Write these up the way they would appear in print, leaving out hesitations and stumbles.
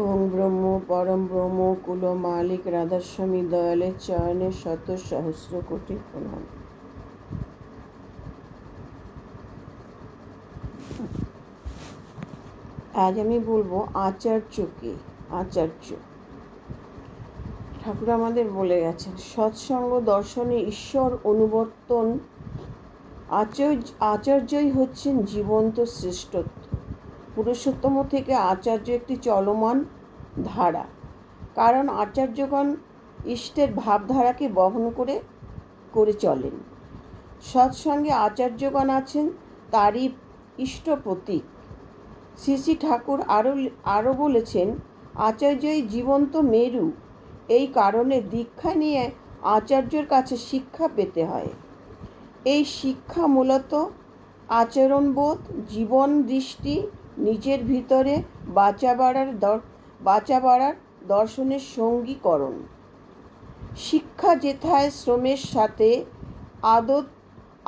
ওম ব্রহ্ম পরম ব্রহ্ম কুল মালিক রাধাস্বামী দয়ালের চরণে শত সহস্র কোটি প্রণাম। আজ আমি বলবো আচার্যকে। আচার্য ঠাকুর আমাদের বলে গেছেন, সৎসঙ্গ দর্শনে ঈশ্বর অনুবর্তন। আচার্যই হচ্ছেন জীবন্ত শ্রেষ্ঠত্ব। পুরুষোত্তম থেকে আচার্য একটি চলমান ধারা, কারণ আচার্যগণ ইষ্টের ভাবধারাকে বহন করে চলেন। সৎসঙ্গে আচার্যগণ আছেন তারই ইষ্ট প্রতীক। শ্রী শ্রী ঠাকুর আরও বলেছেন, আচার্যই জীবন্ত মেরু। এই কারণে দীক্ষা নিয়ে আচার্যের কাছে শিক্ষা পেতে হয়। এই শিক্ষা মূলত আচরণবোধ, জীবন দৃষ্টি, নিজের ভিতরে বাঁচা বাড়ার দর্শনের সঙ্গীকরণ। শিক্ষা যেথায় শ্রমের সাথে,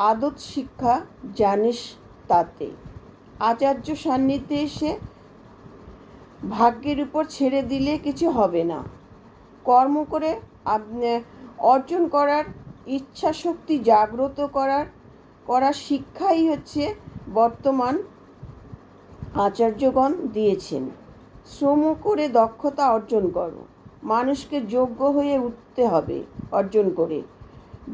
আদত শিক্ষা জানিস তাতে। আচার্য সান্নিধ্যে এসে ভাগ্যের উপর ছেড়ে দিলে কিছু হবে না। কর্ম করে অর্জন করার ইচ্ছা শক্তি জাগ্রত করার শিক্ষাই হচ্ছে বর্তমান আচার্যগণ দিয়েছেন। শ্রম করে দক্ষতা অর্জন করো। মানুষকে যোগ্য হয়ে উঠতে হবে অর্জন করে।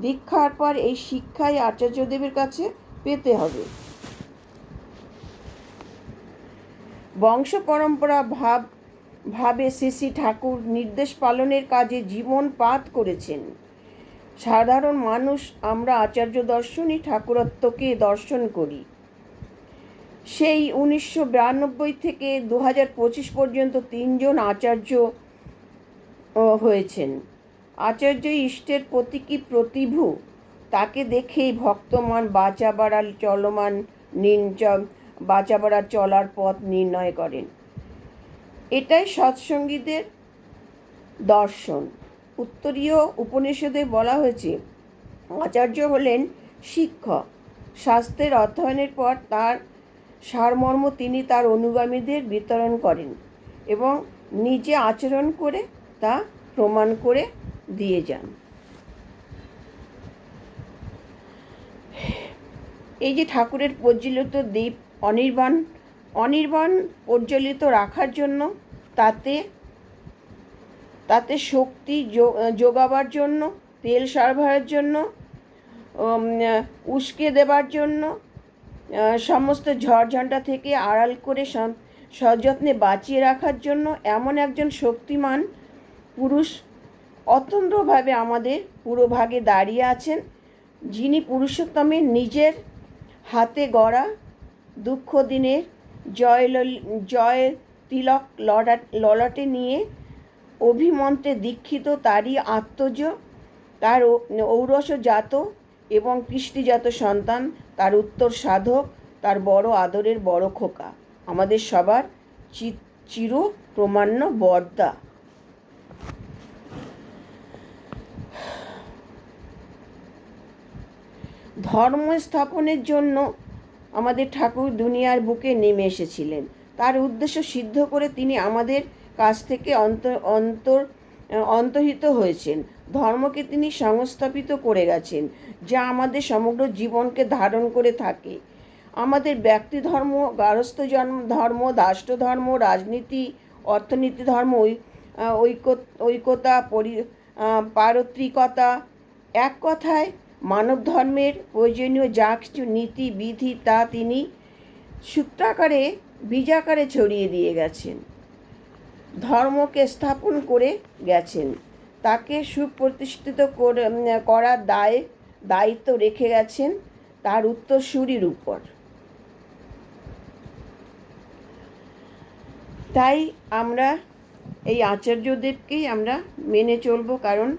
দীক্ষার পর এই শিক্ষাই আচার্যদেবের কাছে পেতে হবে। বংশ পরম্পরা ভাবে শ্রী শ্রী ঠাকুর নির্দেশ পালনের কাজে জীবন পাত করেছেন। সাধারণ মানুষ আমরা আচার্য দর্শনই ঠাকুরত্বকে দর্শন করি। সেই 1992 থেকে 2025 পর্যন্ত 3 জন আচার্য হয়েছেন। আচার্যই ইষ্টের প্রতীকী প্রতিভু। তাকে দেখেই ভক্তমান বাঁচা বাড়ার চলার পথ নির্ণয় করেন। এটাই সৎসঙ্গীদের দর্শন। উত্তরীয় উপনিষদে বলা হয়েছে, আচার্য হলেন শিক্ষক। শাস্ত্রের অধ্যয়নের পর তার সারমর্ম তিনি তার অনুগামীদের বিতরণ করেন এবং নিজে আচরণ করে তা প্রমাণ করে দিয়ে যান। এই যে ঠাকুরের প্রজ্বলিত দীপ অনির্বাণ প্রজ্বলিত রাখার জন্য, তাতে শক্তি যোগাবার জন্য, তেল সরবরাহের জন্য, উস্কে দেবার জন্য, সমস্ত ঝড়ঝঞ্ঝা থেকে আড়াল করে সযত্নে বাঁচিয়ে রাখার জন্য এমন একজন শক্তিমান পুরুষ অতন্দ্রভাবে আমাদের পুরোভাগে দাঁড়িয়ে আছেন, যিনি পুরুষোত্তমের নিজের হাতে গড়া দুঃখ দিনের জয় তিলক ললাটে নিয়ে অভিমন্ত্রে দীক্ষিত তারই আত্মজ, তার ঔরসজাত এবং কৃষ্টিজাত সন্তান, তার উত্তর সাধক, তার বড় আদরের বড় খোকা, আমাদের সবার চির প্রমাণ্য বরদা। ধর্ম স্থাপনের জন্য আমাদের ঠাকুর দুনিয়ার বুকে নেমে এসেছিলেন। তার উদ্দেশ্য সিদ্ধ করে তিনি আমাদের কাছ থেকে অন্তর্হিত হয়েছেন। ধর্মকে তিনি সংস্থাপিত করে গেছেন, যা আমাদের সমগ্র জীবনকে ধারণ করে থাকে। আমাদের ব্যক্তি ধর্ম, গার্হস্থ্য ধর্ম, দাষ্ট ধর্ম, রাজনীতি, অর্থনীতি ধর্ম, ঐক্যতা, পারত্রিকতা, এক কথায় মানব ধর্মের প্রয়োজনীয় যা কিছু নীতি বিধি তা তিনি সূত্রাকারে বীজাকারে ছড়িয়ে দিয়ে গেছেন। ধর্মকে স্থাপন করে গেছেন, তাকে সুপ্রতিষ্ঠিত করার দায়িত্ব রেখে গেছেন তার উত্তরসূরির উপর। তাই আমরা এই আচার্যদেবকেই আমরা মেনে চলব, কারণ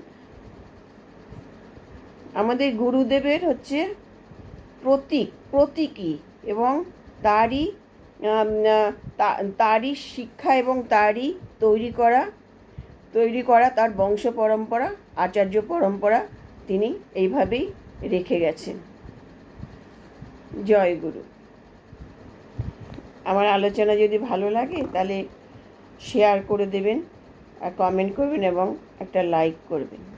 আমাদের গুরুদেবের হচ্ছে প্রতীকী এবং তারই শিক্ষা এবং তারই তৈরি করা তার বংশ পরম্পরা, আচার্য পরম্পরা তিনি এইভাবেই রেখে গেছেন। জয় গুরু। আমার আলোচনা যদি ভালো লাগে তাহলে শেয়ার করে দেবেন, আর কমেন্ট করবেন এবং একটা লাইক করবেন।